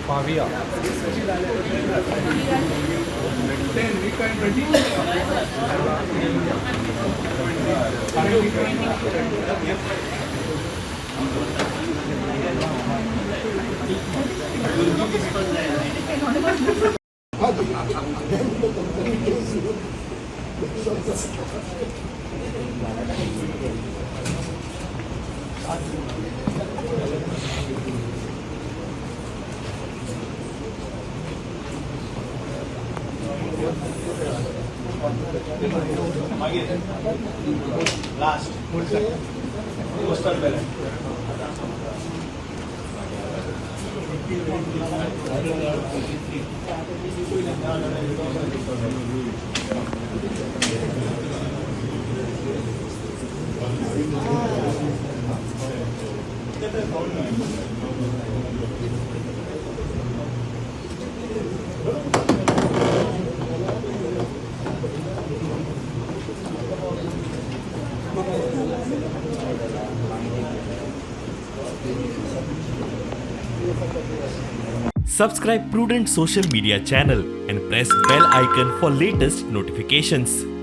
Pavia. Last. Postal ballot. Subscribe Prudent social media channel and press bell icon for latest notifications.